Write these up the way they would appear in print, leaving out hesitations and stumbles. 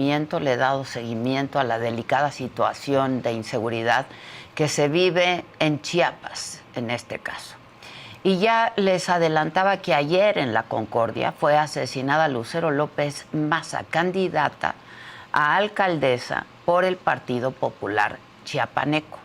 Le he dado seguimiento a la delicada situación de inseguridad que se vive en Chiapas, en este caso. Y ya les adelantaba que ayer en La Concordia fue asesinada Lucero López Maza, candidata a alcaldesa por el Partido Popular Chiapaneco.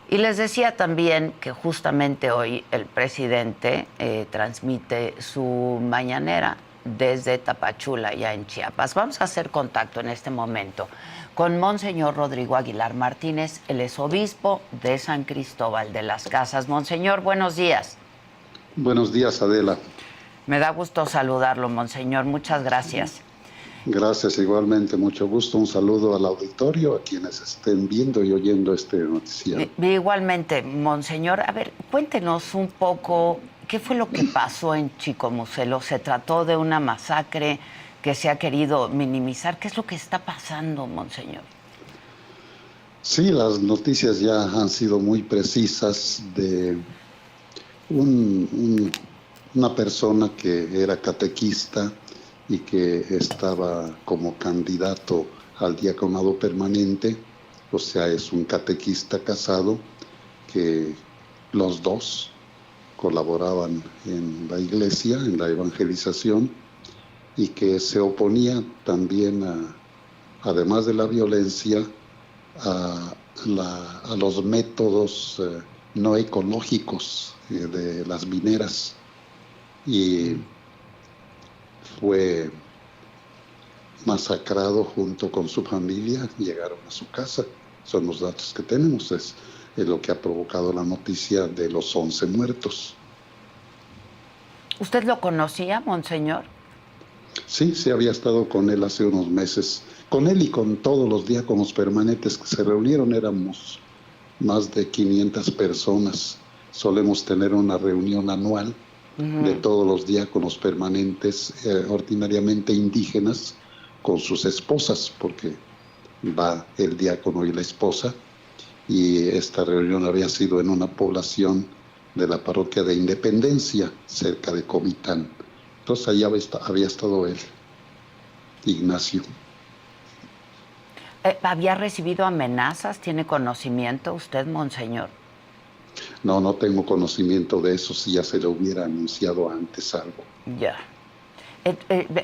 Y les decía también que justamente hoy el presidente transmite su mañanera desde Tapachula, ya en Chiapas. Vamos a hacer contacto en este momento con Monseñor Rodrigo Aguilar Martínez, el es obispo de San Cristóbal de las Casas. Monseñor, buenos días. Buenos días, Adela. Me da gusto saludarlo, Monseñor. Muchas gracias. Gracias, igualmente, mucho gusto. Un saludo al auditorio, a quienes estén viendo y oyendo este noticiero. Igualmente, Monseñor. A ver, cuéntenos un poco qué fue lo que pasó en Chicomucelo. ¿Se trató de una masacre que se ha querido minimizar? ¿Qué es lo que está pasando, Monseñor? Sí, las noticias ya han sido muy precisas de una persona que era catequista y que estaba como candidato al diaconado permanente, o sea, es un catequista casado que los dos colaboraban en la iglesia, en la evangelización, y que se oponía también, además de la violencia, a los métodos no ecológicos de las mineras. Y fue masacrado junto con su familia, llegaron a su casa. Son los datos que tenemos, es lo que ha provocado la noticia de los 11 muertos. ¿Usted lo conocía, Monseñor? Sí, había estado con él hace unos meses. Con él y con todos los diáconos permanentes que se reunieron, éramos más de 500 personas. Solemos tener una reunión anual de todos los diáconos permanentes, ordinariamente indígenas, con sus esposas, porque va el diácono y la esposa, y esta reunión había sido en una población de la parroquia de Independencia, cerca de Comitán. Entonces allá había estado él, Ignacio. ¿Había recibido amenazas? ¿Tiene conocimiento usted, Monseñor? No tengo conocimiento de eso, si ya se le hubiera anunciado antes algo. Ya.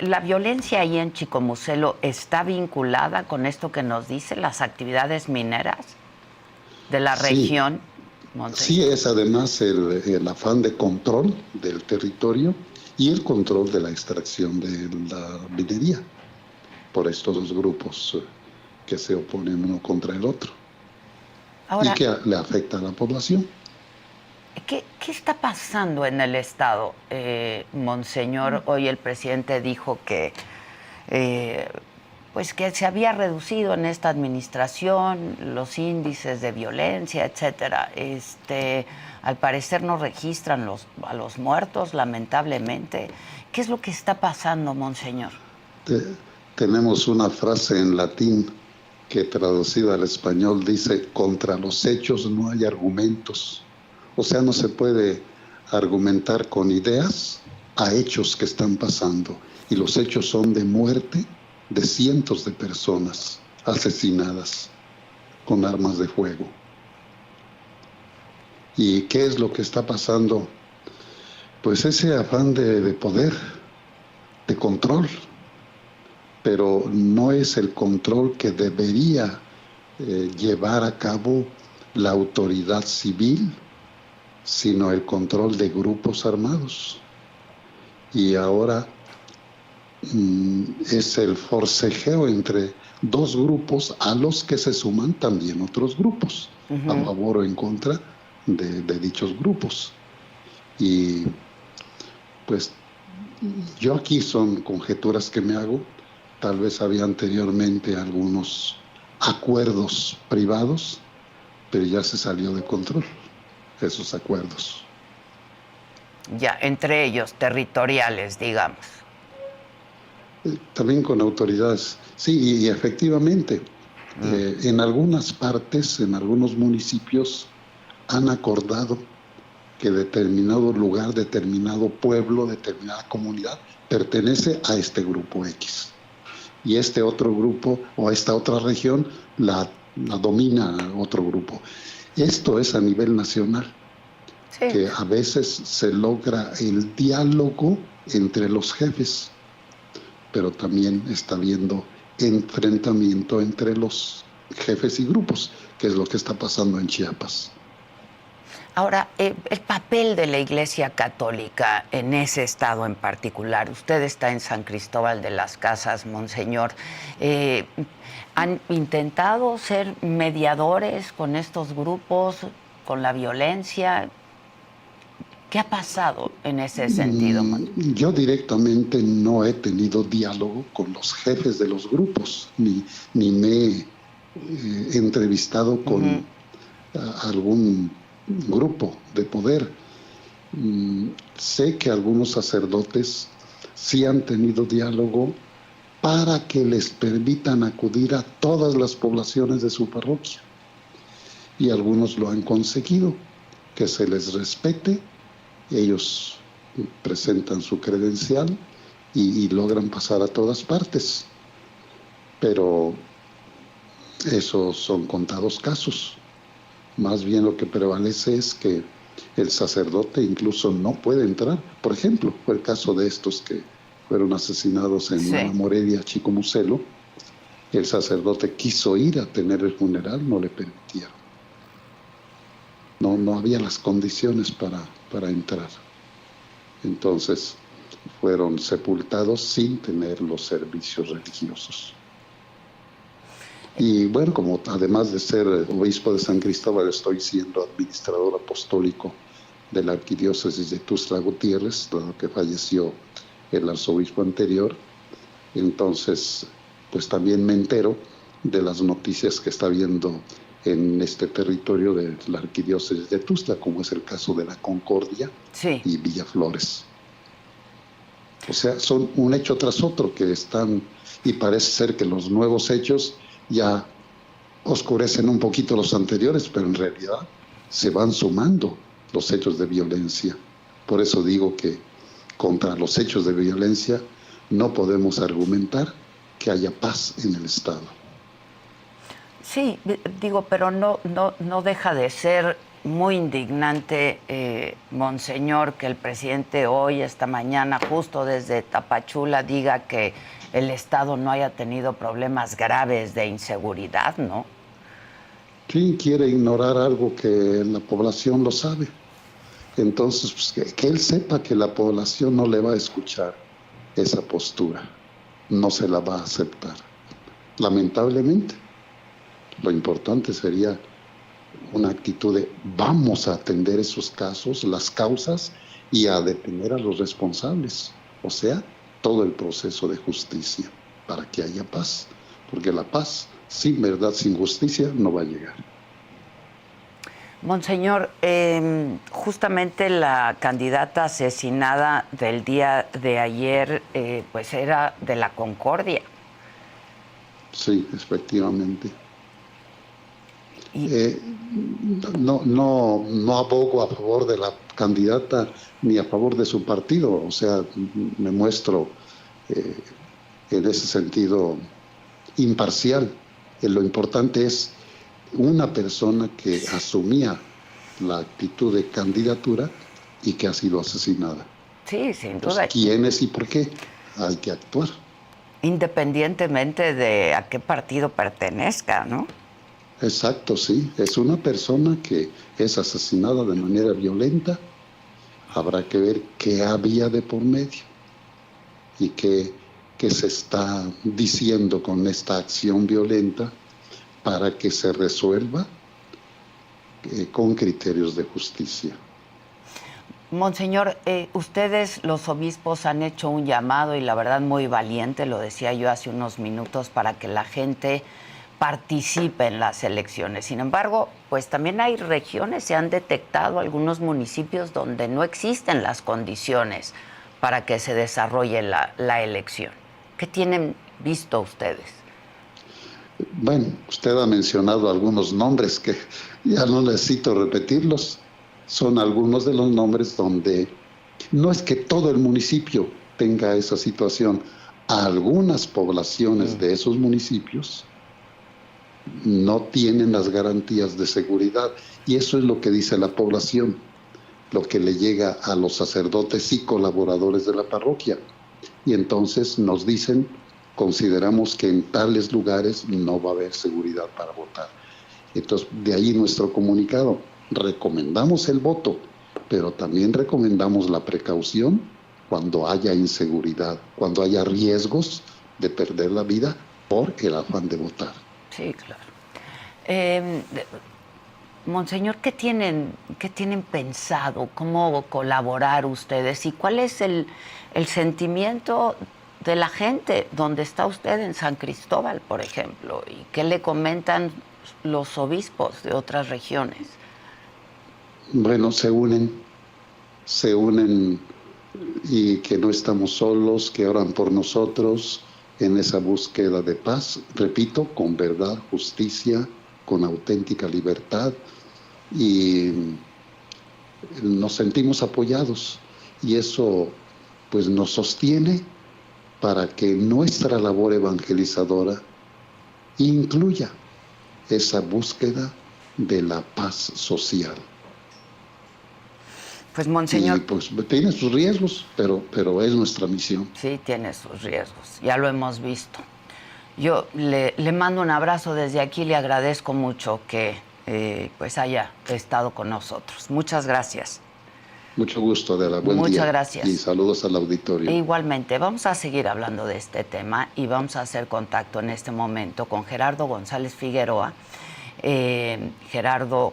¿La violencia ahí en Chicomucelo está vinculada con esto que nos dice, las actividades mineras de la región, Monseñor? Sí, es además el afán de control del territorio y el control de la extracción de la minería por estos dos grupos que se oponen uno contra el otro. Ahora, y que le afecta a la población. ¿Qué está pasando en el Estado, Monseñor? Hoy el presidente dijo que pues que se había reducido en esta administración los índices de violencia, etcétera. Al parecer no registran a los muertos, lamentablemente. ¿Qué es lo que está pasando, Monseñor? Tenemos una frase en latín que traducida al español dice: contra los hechos no hay argumentos. O sea, no se puede argumentar con ideas a hechos que están pasando. Y los hechos son de muerte de cientos de personas asesinadas con armas de fuego. ¿Y qué es lo que está pasando? Pues ese afán de poder, de control. Pero no es el control que debería llevar a cabo la autoridad civil, sino el control de grupos armados. Y ahora es el forcejeo entre dos grupos a los que se suman también otros grupos, a favor o en contra de dichos grupos. Y pues yo aquí son conjeturas que me hago. Tal vez había anteriormente algunos acuerdos privados, pero ya se salió de control esos acuerdos. Ya, entre ellos, territoriales, digamos. También con autoridades. Sí, y efectivamente, en algunas partes, en algunos municipios, han acordado que determinado lugar, determinado pueblo, determinada comunidad pertenece a este grupo X. y este otro grupo o esta otra región la domina otro grupo. Esto es a nivel nacional, Sí. que a veces se logra el diálogo entre los jefes, pero también está habiendo enfrentamiento entre los jefes y grupos, que es lo que está pasando en Chiapas. Ahora, el papel de la Iglesia Católica en ese estado en particular. Usted está en San Cristóbal de las Casas, Monseñor. ¿Han intentado ser mediadores con estos grupos, con la violencia? ¿Qué ha pasado en ese sentido, Monseñor? Yo directamente no he tenido diálogo con los jefes de los grupos, ni me he entrevistado con algún grupo de poder. Sé que algunos sacerdotes sí han tenido diálogo para que les permitan acudir a todas las poblaciones de su parroquia. Y algunos lo han conseguido, que se les respete. Ellos presentan su credencial y logran pasar a todas partes. Pero esos son contados casos. Más bien lo que prevalece es que el sacerdote incluso no puede entrar. Por ejemplo, fue el caso de estos que fueron asesinados en Nueva Morelia, Chicomucelo. El sacerdote quiso ir a tener el funeral, no le permitieron. No había las condiciones para entrar. Entonces fueron sepultados sin tener los servicios religiosos. Y bueno, como además de ser obispo de San Cristóbal, estoy siendo administrador apostólico de la arquidiócesis de Tuxtla Gutiérrez, dado que falleció el arzobispo anterior. Entonces, pues también me entero de las noticias que está habiendo en este territorio de la arquidiócesis de Tuxtla, como es el caso de la Concordia y Villaflores. O sea, son un hecho tras otro que están, y parece ser que los nuevos hechos ya oscurecen un poquito los anteriores, pero en realidad se van sumando los hechos de violencia. Por eso digo que contra los hechos de violencia no podemos argumentar que haya paz en el Estado. Sí, digo, pero no deja de ser muy indignante, Monseñor, que el presidente hoy, esta mañana, justo desde Tapachula, diga que el Estado no haya tenido problemas graves de inseguridad, ¿no? ¿Quién quiere ignorar algo que la población lo sabe? Entonces, pues, que él sepa que la población no le va a escuchar esa postura, no se la va a aceptar. Lamentablemente, lo importante sería una actitud de vamos a atender esos casos, las causas, y a detener a los responsables. O sea, todo el proceso de justicia para que haya paz, porque la paz sin verdad, sin justicia, no va a llegar. Monseñor, justamente la candidata asesinada del día de ayer, pues era de la Concordia. Sí, efectivamente. No abogo a favor de la candidata ni a favor de su partido, o sea, me muestro en ese sentido imparcial. Lo importante es una persona que asumía la actitud de candidatura y que ha sido asesinada. Sí, sin pues, duda. ¿Quién es y por qué? Hay que actuar. Independientemente de a qué partido pertenezca, ¿no? Exacto, sí. Es una persona que es asesinada de manera violenta. Habrá que ver qué había de por medio y qué se está diciendo con esta acción violenta para que se resuelva con criterios de justicia. Monseñor, ustedes los obispos han hecho un llamado y la verdad muy valiente, lo decía yo hace unos minutos, para que la gente participe en las elecciones. Sin embargo, pues también hay regiones, se han detectado algunos municipios donde no existen las condiciones para que se desarrolle la elección. ¿Qué tienen visto ustedes? Bueno, usted ha mencionado algunos nombres que ya no necesito repetirlos. Son algunos de los nombres donde no es que todo el municipio tenga esa situación. Algunas poblaciones de esos municipios no tienen las garantías de seguridad, y eso es lo que dice la población, lo que le llega a los sacerdotes y colaboradores de la parroquia. Y entonces nos dicen, consideramos que en tales lugares no va a haber seguridad para votar. Entonces, de ahí nuestro comunicado. Recomendamos el voto, pero también recomendamos la precaución cuando haya inseguridad, cuando haya riesgos de perder la vida por el afán de votar. Sí, claro. Monseñor, ¿qué tienen pensado? ¿Cómo colaborar ustedes? ¿Y cuál es el sentimiento de la gente donde está usted en San Cristóbal, por ejemplo? ¿Y qué le comentan los obispos de otras regiones? Bueno, se unen y que no estamos solos, que oran por nosotros en esa búsqueda de paz, repito, con verdad, justicia, con auténtica libertad, y nos sentimos apoyados, y eso pues nos sostiene para que nuestra labor evangelizadora incluya esa búsqueda de la paz social. Pues, Monseñor... Y pues tiene sus riesgos, pero es nuestra misión. Sí, tiene sus riesgos, ya lo hemos visto. Yo le mando un abrazo desde aquí, le agradezco mucho que pues haya estado con nosotros. Muchas gracias. Mucho gusto, Adela. Buen día. Muchas gracias. Y saludos al auditorio. Igualmente, vamos a seguir hablando de este tema y vamos a hacer contacto en este momento con Gerardo González Figueroa. Gerardo,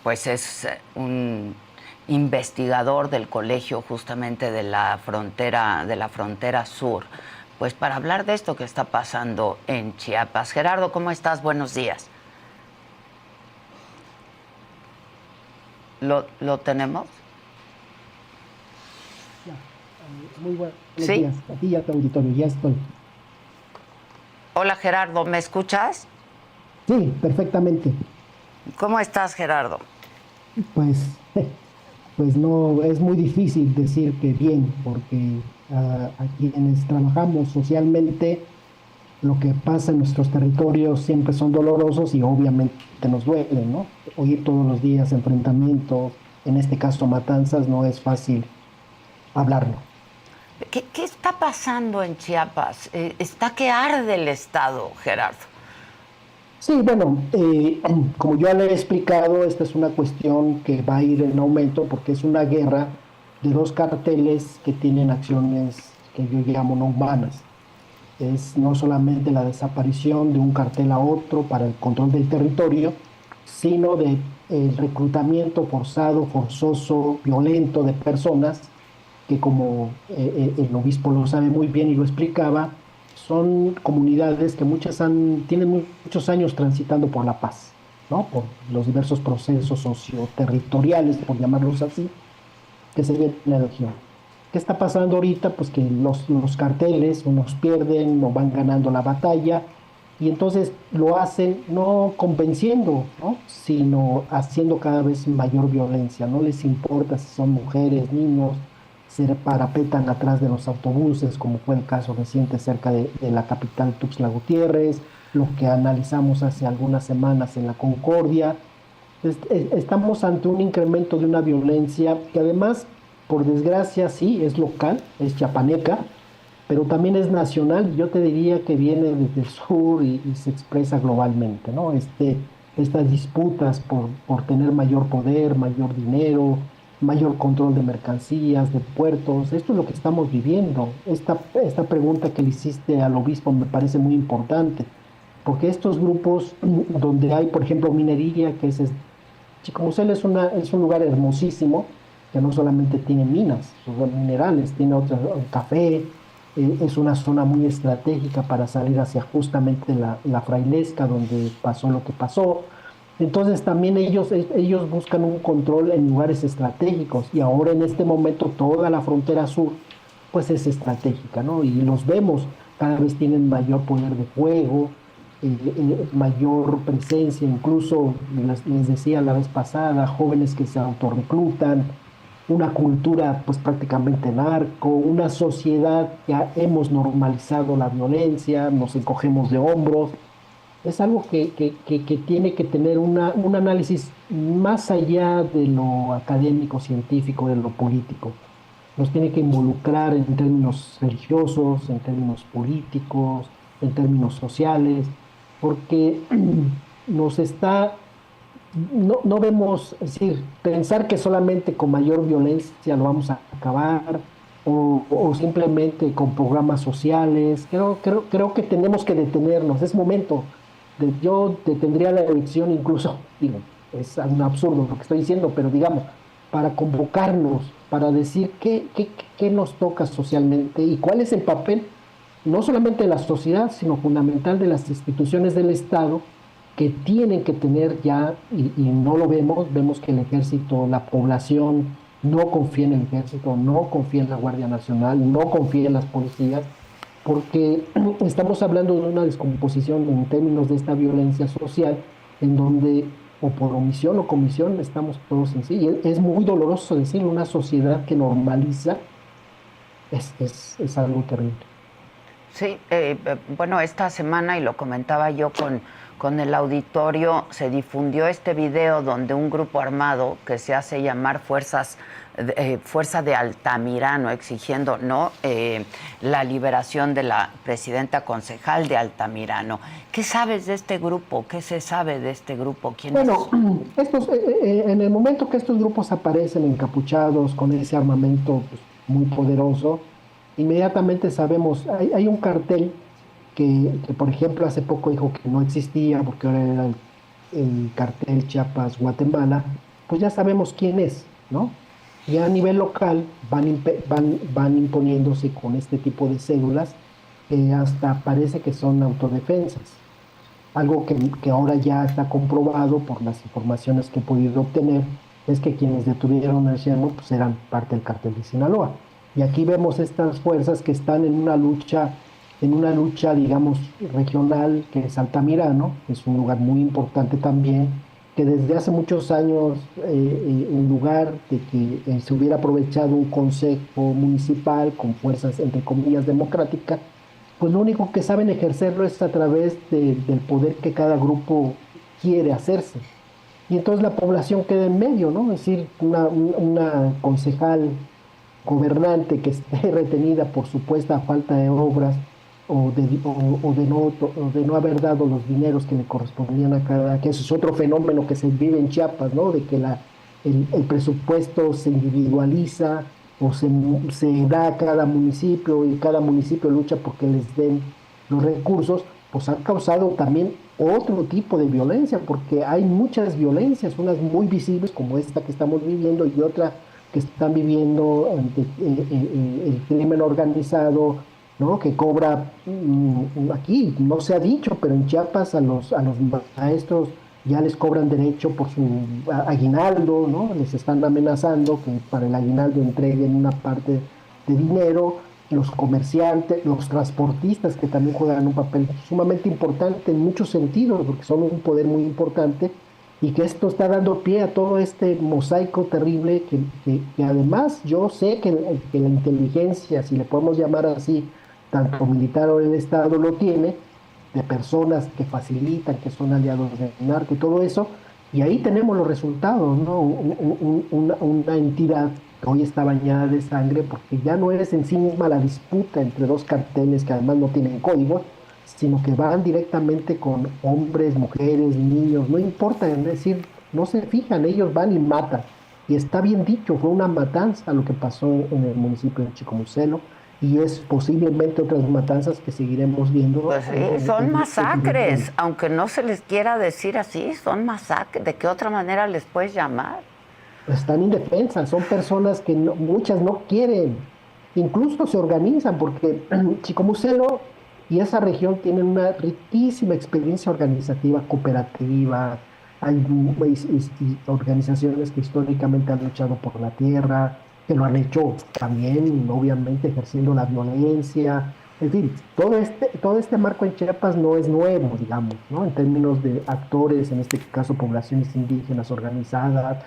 pues es un investigador del colegio justamente de la frontera sur, pues para hablar de esto que está pasando en Chiapas. Gerardo, ¿cómo estás? Buenos días. ¿Lo tenemos? Ya, muy buenos ¿Sí? días. A ti y a tu auditorio, ya estoy. Hola, Gerardo, ¿me escuchas? Sí, perfectamente. ¿Cómo estás, Gerardo? Pues, pues no, es muy difícil decir que bien, porque a quienes trabajamos socialmente, lo que pasa en nuestros territorios siempre son dolorosos y obviamente nos duelen, ¿no? Oír todos los días enfrentamientos, en este caso matanzas, no es fácil hablarlo. ¿Qué está pasando en Chiapas? Está que arde el estado, Gerardo. Sí, bueno, como yo le he explicado, esta es una cuestión que va a ir en aumento porque es una guerra de dos carteles que tienen acciones que yo llamo no humanas. Es no solamente la desaparición de un cartel a otro para el control del territorio, sino de el reclutamiento forzado, forzoso, violento de personas que, como el obispo lo sabe muy bien y lo explicaba, son comunidades que tienen muchos años transitando por la paz, ¿no? Por los diversos procesos socioterritoriales, por llamarlos así, que se ven en la región. ¿Qué está pasando ahorita? Pues que los carteles unos pierden o van ganando la batalla, y entonces lo hacen no convenciendo, ¿no? Sino haciendo cada vez mayor violencia. No les importa si son mujeres, niños, se parapetan atrás de los autobuses, como fue el caso reciente cerca de la capital Tuxtla Gutiérrez, lo que analizamos hace algunas semanas en la Concordia. Estamos ante un incremento de una violencia que además, por desgracia, sí, es local, es chiapaneca, pero también es nacional. Yo te diría que viene desde el sur y se expresa globalmente, ¿no? Estas disputas por tener mayor poder, mayor dinero, mayor control de mercancías, de puertos. Esto es lo que estamos viviendo. Esta pregunta que le hiciste al obispo me parece muy importante, porque estos grupos donde hay, por ejemplo, minería, que Chicomucel es un lugar hermosísimo, que no solamente tiene minas, son minerales, tiene café, es una zona muy estratégica para salir hacia justamente la Frailesca, donde pasó lo que pasó. Entonces también ellos buscan un control en lugares estratégicos, y ahora en este momento toda la frontera sur pues es estratégica, ¿no? Y los vemos, cada vez tienen mayor poder de fuego, mayor presencia, incluso les decía la vez pasada, jóvenes que se autorreclutan. una cultura pues prácticamente narco, una sociedad que hemos normalizado la violencia, nos encogemos de hombros. Es algo que tiene que tener un análisis más allá de lo académico, científico, de lo político. Nos tiene que involucrar en términos religiosos, en términos políticos, en términos sociales, porque nos está no vemos, es decir, pensar que solamente con mayor violencia lo vamos a acabar o simplemente con programas sociales. Creo que tenemos que detenernos. Es momento. Yo detendría la elección incluso, digo, es un absurdo lo que estoy diciendo, pero digamos, para convocarnos, para decir qué nos toca socialmente y cuál es el papel, no solamente de la sociedad, sino fundamental de las instituciones del Estado que tienen que tener ya, y no lo vemos que el ejército, la población no confía en el ejército, no confía en la Guardia Nacional, no confía en las policías, porque estamos hablando de una descomposición en términos de esta violencia social, en donde o por omisión o comisión estamos todos en sí. Y es muy doloroso decirlo, una sociedad que normaliza es algo terrible. Sí, bueno, esta semana, y lo comentaba yo con el auditorio, se difundió este video donde un grupo armado que se hace llamar Fuerza de Altamirano, exigiendo la liberación de la presidenta concejal de Altamirano. ¿Qué sabes de este grupo? ¿Qué se sabe de este grupo? Bueno, en el momento que estos grupos aparecen encapuchados con ese armamento pues, muy poderoso, inmediatamente sabemos, hay un cartel que, por ejemplo, hace poco dijo que no existía porque ahora era el cartel Chiapas-Guatemala, pues ya sabemos quién es, ¿no? Y a nivel local van imponiéndose con este tipo de células que hasta parece que son autodefensas. Algo que ahora ya está comprobado por las informaciones que he podido obtener, es que quienes detuvieron al Sherman pues eran parte del cartel de Sinaloa. Y aquí vemos estas fuerzas que están en una lucha, digamos, regional, que es Altamirano, que es un lugar muy importante también, que desde hace muchos años, en lugar de que se hubiera aprovechado un consejo municipal con fuerzas, entre comillas, democráticas, pues lo único que saben ejercerlo es a través del poder que cada grupo quiere hacerse. Y entonces la población queda en medio, ¿no? Es decir, una concejal gobernante que esté retenida por supuesta falta de obras o de no haber dado los dineros que le correspondían a cada, que eso es otro fenómeno que se vive en Chiapas, ¿no? De que el presupuesto se individualiza o se da a cada municipio y cada municipio lucha porque les den los recursos, pues han causado también otro tipo de violencia, porque hay muchas violencias, unas muy visibles como esta que estamos viviendo y otra que están viviendo el crimen organizado, ¿no? Que cobra, aquí no se ha dicho, pero en Chiapas a los maestros ya les cobran derecho por su aguinaldo, ¿no? Les están amenazando que para el aguinaldo entreguen una parte de dinero. Los comerciantes, los transportistas que también juegan un papel sumamente importante en muchos sentidos, porque son un poder muy importante, y que esto está dando pie a todo este mosaico terrible que además yo sé que la inteligencia, si le podemos llamar así, tanto militar o el Estado lo tiene, de personas que facilitan, que son aliados del narco y todo eso, y ahí tenemos los resultados, ¿no? Una entidad que hoy está bañada de sangre porque ya no es en sí misma la disputa entre dos carteles que además no tienen código, sino que van directamente con hombres, mujeres, niños, no importa, es decir, no se fijan, ellos van y matan. Y está bien dicho, fue una matanza lo que pasó en el municipio de Chicomucelo, y es posiblemente otras matanzas que seguiremos viendo. Pues sí, son masacres, aunque no se les quiera decir así, son masacres. ¿De qué otra manera les puedes llamar? Están indefensas, son personas que muchas no quieren, incluso se organizan, porque Chicomucelo y esa región tienen una riquísima experiencia organizativa, cooperativa, hay organizaciones que históricamente han luchado por la tierra, que lo han hecho también, obviamente, ejerciendo la violencia. En fin, todo este marco en Chiapas no es nuevo, digamos, ¿no? En términos de actores, en este caso poblaciones indígenas organizadas,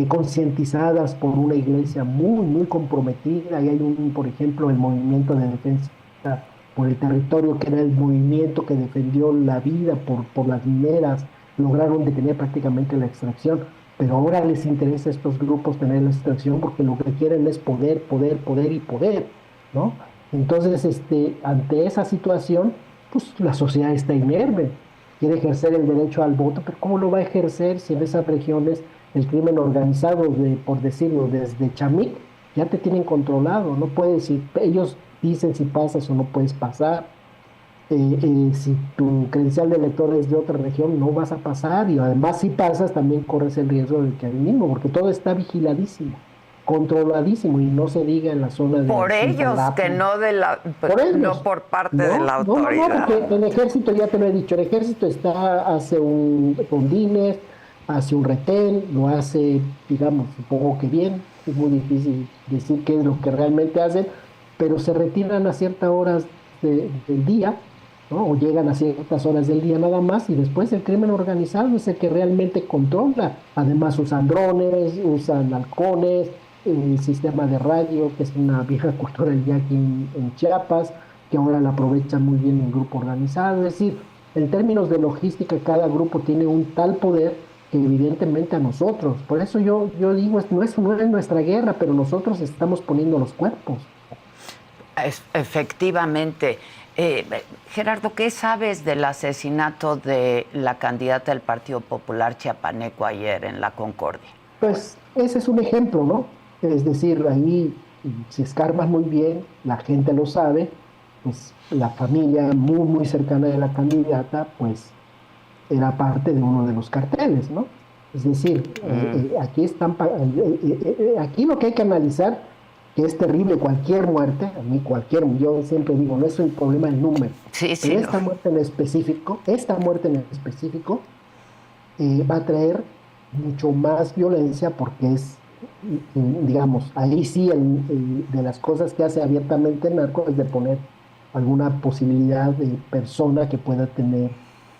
concientizadas por una iglesia muy, muy comprometida. Y hay por ejemplo, el movimiento de defensa por el territorio, que era el movimiento que defendió la vida por las mineras, lograron detener prácticamente la extracción, pero ahora les interesa a estos grupos tener la extracción porque lo que quieren es poder, poder, poder y poder, ¿no? Entonces, ante esa situación, pues la sociedad está inerme, quiere ejercer el derecho al voto, pero ¿cómo lo va a ejercer si en esas regiones el crimen organizado, por decirlo, desde Chamic, ya te tienen controlado? No puedes ir, ellos dicen si pasas o no puedes pasar. Si tu credencial de elector es de otra región, no vas a pasar, y además si pasas también corres el riesgo del que ahí mismo, porque todo está vigiladísimo, controladísimo, y no se diga en la zona de Por ellos, que no por ellos. no por parte de la No, autoridad. porque el ejército, ya te lo he dicho, el ejército hace rondines, hace un retén, lo hace, digamos, supongo que bien, es muy difícil decir qué es lo que realmente hacen, pero se retiran a ciertas horas del día, ¿no? O llegan a ciertas horas del día nada más, y después el crimen organizado es el que realmente controla. Además usan drones, usan halcones, el sistema de radio, que es una vieja cultura ya aquí en Chiapas, que ahora la aprovechan muy bien el grupo organizado. Es decir, en términos de logística, cada grupo tiene un tal poder que evidentemente a nosotros, por eso yo digo, no es nuestra guerra, pero nosotros estamos poniendo los cuerpos. Efectivamente. Gerardo, ¿qué sabes del asesinato de la candidata del Partido Popular chiapaneco ayer en la Concordia? Pues ese es un ejemplo, ¿no? Es decir, ahí si escarbas muy bien, la gente lo sabe, pues la familia muy, muy cercana de la candidata, pues era parte de uno de los carteles, ¿no? Es decir, aquí lo que hay que analizar, que es terrible cualquier muerte, yo siempre digo, no es un problema el número, sí, pero no. esta muerte en específico va a traer mucho más violencia porque digamos, ahí sí, de las cosas que hace abiertamente el narco es de poner alguna posibilidad de persona que pueda tener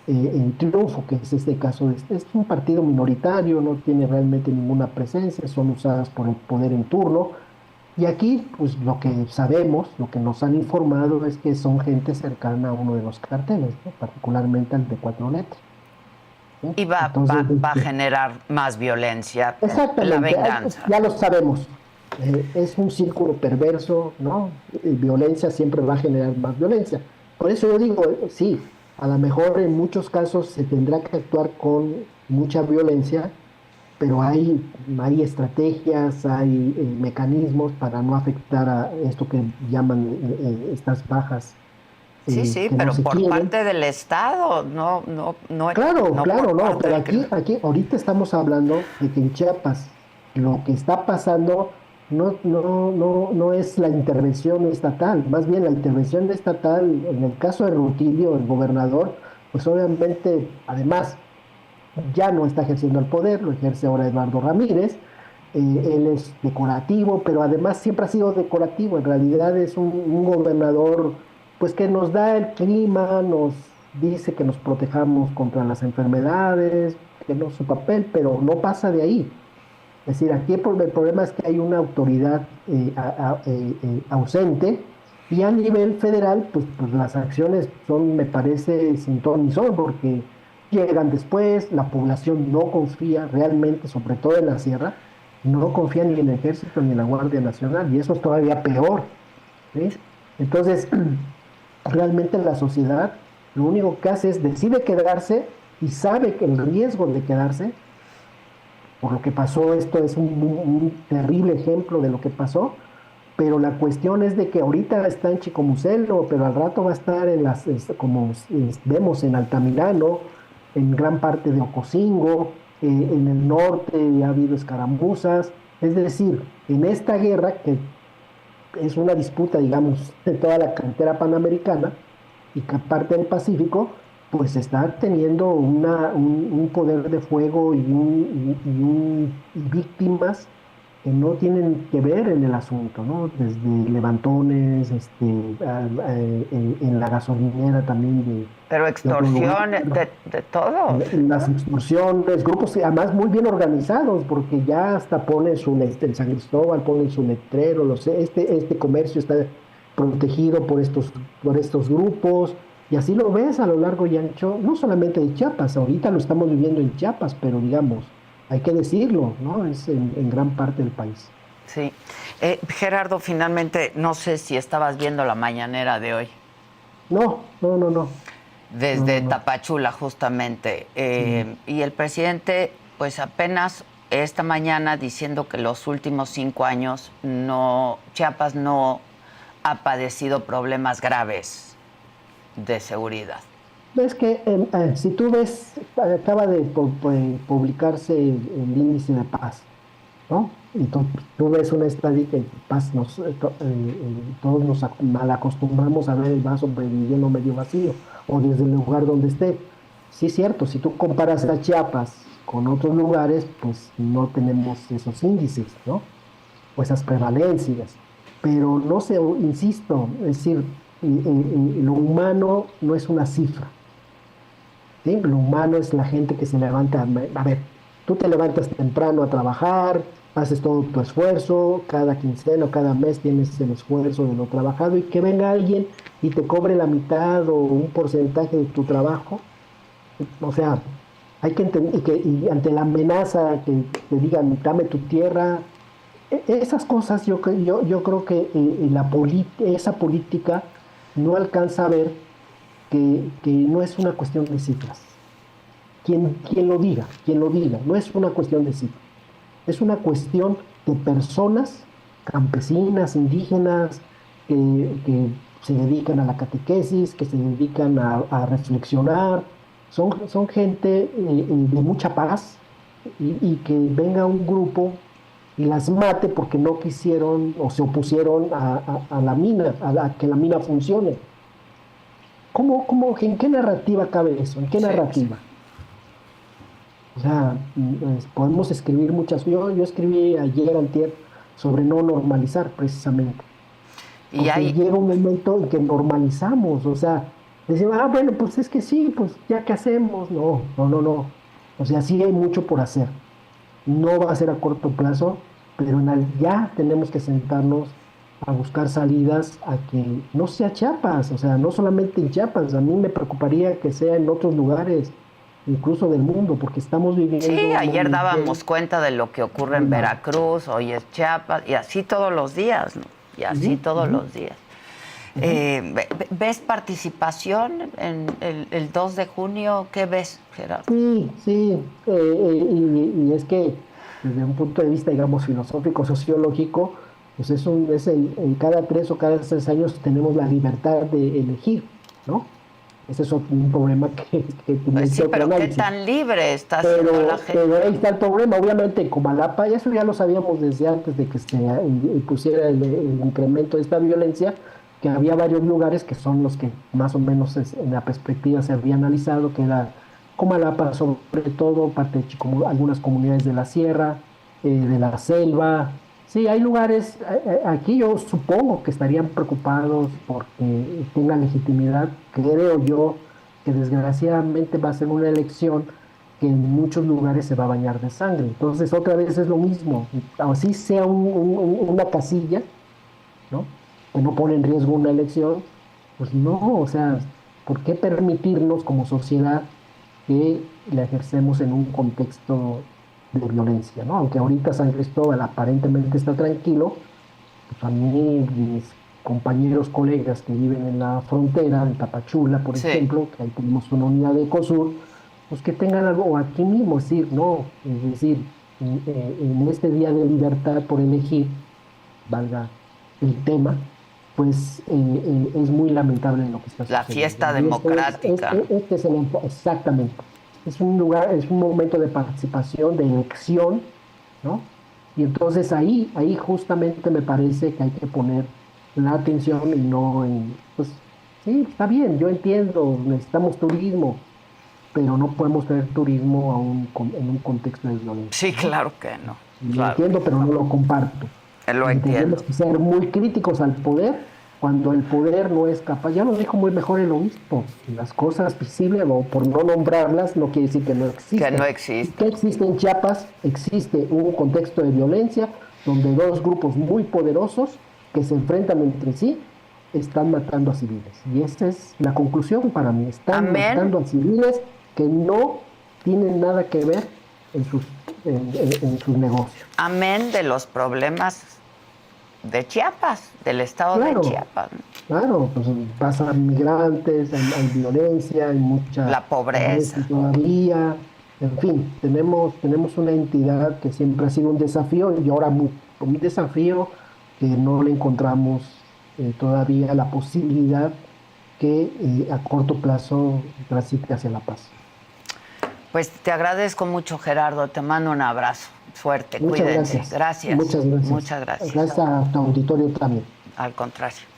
el triunfo, que es este caso. Es un partido minoritario, no tiene realmente ninguna presencia, son usadas por el poder en turno. Y aquí, pues lo que sabemos, lo que nos han informado es que son gente cercana a uno de los carteles, ¿no? Particularmente al de Cuatro Letras, ¿sí? Y Entonces, va a generar más violencia, la exactamente, venganza. ya lo sabemos. Es un círculo perverso, ¿no? Violencia siempre va a generar más violencia. Por eso yo digo, sí, a lo mejor en muchos casos se tendrá que actuar con mucha violencia, pero hay estrategias, hay mecanismos para no afectar a esto que llaman estas bajas Sí, que no pero se por quieren. parte del Estado, no, Claro, por no, parte pero del crimen. aquí ahorita estamos hablando de que en Chiapas lo que está pasando no es la intervención estatal, más bien la intervención estatal, en el caso de Rutilio, el gobernador, pues obviamente, además, ya no está ejerciendo el poder, lo ejerce ahora Eduardo Ramírez. Él es decorativo, pero además siempre ha sido decorativo, en realidad es un gobernador pues que nos da el clima, nos dice que nos protejamos contra las enfermedades, que no es su papel, pero no pasa de ahí. Es decir, aquí el problema es que hay una autoridad ausente, y a nivel federal, pues las acciones son, me parece, sin ton ni son, porque llegan después, la población no confía realmente, sobre todo en la sierra, no confía ni en el ejército ni en la Guardia Nacional, y eso es todavía peor, ¿sí? Entonces, realmente la sociedad lo único que hace es decide quedarse y sabe que el riesgo de quedarse, por lo que pasó, esto es un terrible ejemplo de lo que pasó, pero la cuestión es de que ahorita está en Chicomucelo, pero al rato va a estar como vemos en Altamirano, en gran parte de Ocosingo, en el norte ha habido escaramuzas, es decir, en esta guerra que es una disputa, digamos, de toda la carretera panamericana y parte del Pacífico, pues está teniendo un poder de fuego y víctimas que no tienen que ver en el asunto, ¿no? Desde levantones, en la gasolinera también Pero de otro lugar, extorsión de todos. las extorsiones, grupos además muy bien organizados, porque ya hasta ponen en San Cristóbal ponen su letrero, este comercio está protegido por estos grupos, y así lo ves a lo largo y ancho, no solamente de Chiapas, ahorita lo estamos viviendo en Chiapas, pero digamos, hay que decirlo, ¿no? Es en gran parte del país. Sí. Gerardo, finalmente, no sé si estabas viendo la mañanera de hoy. No, no, no, no, no, no, Desde no. Tapachula, justamente. Sí. Y el presidente, pues apenas esta mañana diciendo que los últimos 5 años Chiapas no ha padecido problemas graves de seguridad. Ves que si tú ves, acaba de publicarse el índice de paz, ¿no? Y tú ves una estadística de paz, todos nos mal acostumbramos a ver el vaso lleno medio vacío, o desde el lugar donde esté. Sí, es cierto, si tú comparas a Chiapas con otros lugares, pues no tenemos esos índices, ¿no? O esas prevalencias. Pero no sé, insisto, es decir, lo humano no es una cifra. ¿Sí? Lo humano es la gente que se levanta, a ver, tú te levantas temprano a trabajar, haces todo tu esfuerzo, cada quincena o cada mes tienes el esfuerzo de lo trabajado y que venga alguien y te cobre la mitad o un porcentaje de tu trabajo. O sea, hay que entender y ante la amenaza que te digan, dame tu tierra, esas cosas yo creo que esa política no alcanza a ver que no es una cuestión de cifras. Quien lo diga, no es una cuestión de cifras. Es una cuestión de personas campesinas, indígenas, que se dedican a la catequesis, que se dedican a reflexionar. Son gente de mucha paz y que venga un grupo y las mate porque no quisieron o se opusieron a la mina, a que la mina funcione. ¿En qué narrativa cabe eso? ¿En qué Sí, sí. narrativa? O sea, podemos escribir muchas. Yo escribí ayer, antier, sobre no normalizar, precisamente. Y Porque hay, llega un momento en que normalizamos. O sea, decimos, bueno, pues es que sí, pues ya qué hacemos. No, no, no, no. O sea, sí hay mucho por hacer. No va a ser a corto plazo, pero ya tenemos que sentarnos a buscar salidas a que no sea Chiapas, o sea, no solamente en Chiapas, a mí me preocuparía que sea en otros lugares, incluso del mundo, porque estamos sí, viviendo ayer momentos dábamos cuenta de lo que ocurre muy en malos. Veracruz, hoy es Chiapas, y así todos los días, ¿no? Y así Ujú, todos ujú, los días. ujú. ¿Ves participación en el 2 de junio? ¿Qué ves, Gerardo? Sí, sí, y es que desde un punto de vista, digamos, filosófico, sociológico, pues en cada 3 o cada 6 años tenemos la libertad de elegir, ¿no? Ese es un problema que Pues sí, merece otro pero ¿qué análisis. tan libre está haciendo la Pero gente? ahí está el problema, obviamente en Comalapa, y eso ya lo sabíamos desde antes de que se pusiera el incremento de esta violencia, que había varios lugares que son los que más o menos en la perspectiva se había analizado, que era Comalapa, sobre todo, parte de algunas comunidades de la sierra, de la selva. Sí, hay lugares, aquí yo supongo que estarían preocupados porque tengan legitimidad, creo yo, que desgraciadamente va a ser una elección que en muchos lugares se va a bañar de sangre. Entonces, otra vez es lo mismo, así sea una casilla, ¿no? Que no pone en riesgo una elección, pues no, o sea, ¿por qué permitirnos como sociedad que la ejercemos en un contexto de violencia, ¿no? Aunque ahorita San Cristóbal aparentemente está tranquilo, pues a mí, mis compañeros, colegas que viven en la frontera, en Tapachula, por Sí. ejemplo, que ahí tenemos una unidad de ECOSUR, pues que tengan algo, o aquí mismo, es decir, no, es decir, en este día de libertad por elegir, valga el tema, pues es muy lamentable lo que está La sucediendo. fiesta Y democrática, ¿no? este es exactamente, es un lugar, es un momento de participación, de elección, ¿no? Y entonces ahí justamente me parece que hay que poner la atención y no pues sí, está bien, yo entiendo, necesitamos turismo, pero no podemos tener turismo en un contexto de violencia, Sí, ¿no? claro que no. Lo entiendo, pero no lo comparto. Lo entiendo. Tenemos que ser muy críticos al poder cuando el poder no es capaz. Ya lo dijo muy mejor el obispo. Las cosas visibles, o por no nombrarlas, no quiere decir que no existen. Que no existen. ¿Qué existe en Chiapas? Existe un contexto de violencia donde dos grupos muy poderosos que se enfrentan entre sí están matando a civiles. Y esa es la conclusión para mí. Están matando a civiles que no tienen nada que ver en sus negocios. Amén de los problemas de Chiapas, del estado de Chiapas. Claro, pues pasan migrantes, hay violencia, hay mucha... La pobreza. Todavía, en fin, tenemos una entidad que siempre ha sido un desafío y ahora un desafío que no le encontramos todavía la posibilidad que a corto plazo transite hacia la paz. Pues te agradezco mucho, Gerardo, te mando un abrazo. Suerte, Muchas cuídense. Gracias. Muchas gracias. Muchas gracias. Gracias a tu auditorio también. Al contrario.